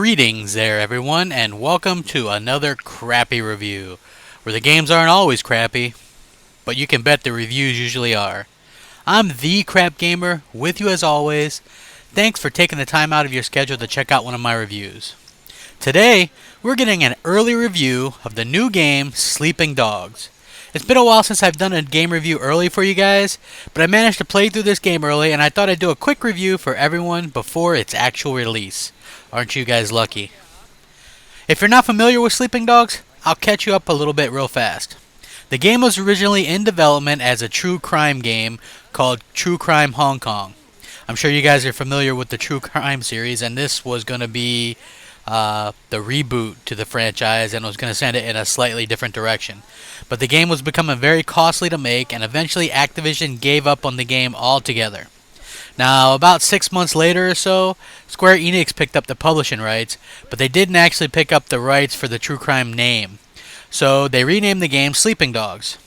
Greetings there, everyone, and welcome to another crappy review, where the games aren't always crappy, but you can bet the reviews usually are. I'm the Crap Gamer, with you as always. Thanks for taking the time out of your schedule to check out one of my reviews. Today, we're getting an early review of the new game, Sleeping Dogs. It's been a while since I've done a game review early for you guys, but I managed to play through this game early, and I thought I'd do a quick review for everyone before its actual release. Aren't you guys lucky? If you're not familiar with Sleeping Dogs, I'll catch you up a little bit real fast. The game was originally in development as a true crime game called True Crime Hong Kong. I'm sure you guys are familiar with the True Crime series, and this was going to be the reboot to the franchise and was going to send it in a slightly different direction. But the game was becoming very costly to make, and eventually Activision gave up on the game altogether. Now, about 6 months later or so, Square Enix picked up the publishing rights, but they didn't actually pick up the rights for the True Crime name. So they renamed the game Sleeping Dogs.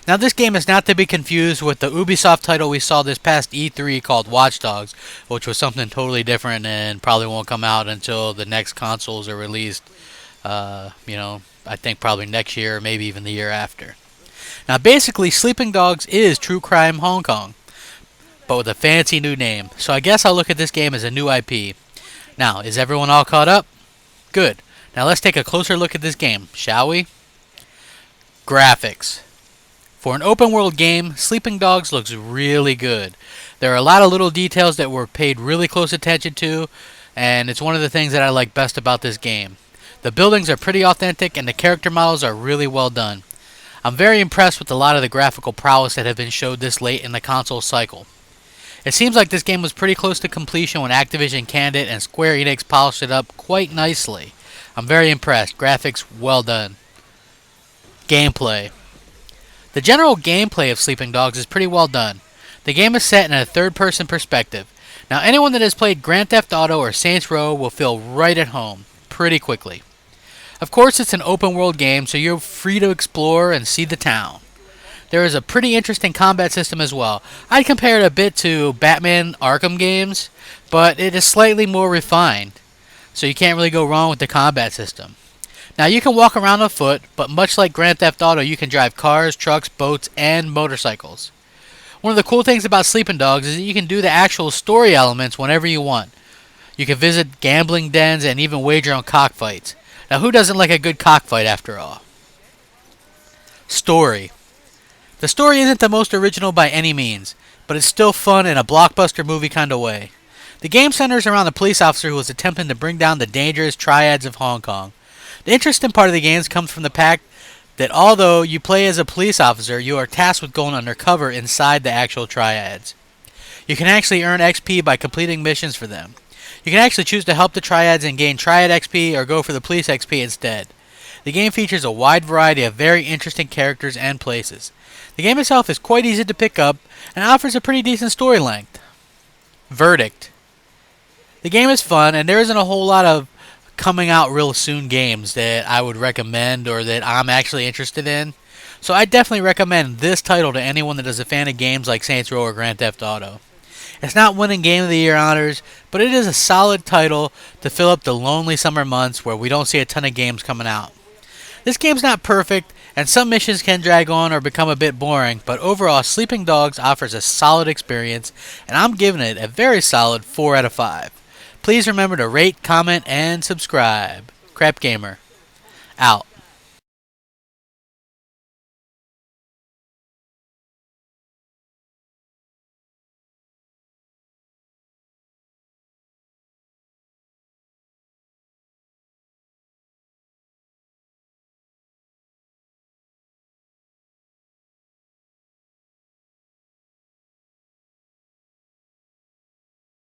Now, this game is not to be confused with the Ubisoft title we saw this past E3 called Watch Dogs, which was something totally different and probably won't come out until the next consoles are released, I think probably next year or maybe even the year after. Now, basically, Sleeping Dogs is True Crime Hong Kong, but with a fancy new name. So I guess I'll look at this game as a new IP. Now, is everyone all caught up? Good. Now let's take a closer look at this game, shall we? Graphics. For an open world game, Sleeping Dogs looks really good. There are a lot of little details that were paid really close attention to, and it's one of the things that I like best about this game. The buildings are pretty authentic and the character models are really well done. I'm very impressed with a lot of the graphical prowess that have been showed this late in the console cycle. It seems like this game was pretty close to completion when Activision canned it and Square Enix polished it up quite nicely. I'm very impressed. Graphics well done. Gameplay. The general gameplay of Sleeping Dogs is pretty well done. The game is set in a third-person perspective. Now, anyone that has played Grand Theft Auto or Saints Row will feel right at home pretty quickly. Of course, it's an open-world game, so you're free to explore and see the town. There is a pretty interesting combat system as well. I'd compare it a bit to Batman Arkham games, but it is slightly more refined, so you can't really go wrong with the combat system. Now, you can walk around on foot, but much like Grand Theft Auto, you can drive cars, trucks, boats, and motorcycles. One of the cool things about Sleeping Dogs is that you can do the actual story elements whenever you want. You can visit gambling dens and even wager on cockfights. Now, who doesn't like a good cockfight after all? Story. The story isn't the most original by any means, but it's still fun in a blockbuster movie kind of way. The game centers around a police officer who is attempting to bring down the dangerous triads of Hong Kong. The interesting part of the games comes from the fact that although you play as a police officer, you are tasked with going undercover inside the actual triads. You can actually earn XP by completing missions for them. You can actually choose to help the triads and gain triad XP or go for the police XP instead. The game features a wide variety of very interesting characters and places. The game itself is quite easy to pick up and offers a pretty decent story length. Verdict. The game is fun and there isn't a whole lot of coming out real soon games that I would recommend or that I'm actually interested in. So I definitely recommend this title to anyone that is a fan of games like Saints Row or Grand Theft Auto. It's not winning Game of the Year honors, but it is a solid title to fill up the lonely summer months where we don't see a ton of games coming out. This game's not perfect, and some missions can drag on or become a bit boring, but overall Sleeping Dogs offers a solid experience, and I'm giving it a very solid 4 out of 5. Please remember to rate, comment, and subscribe. Crap Gamer. Out.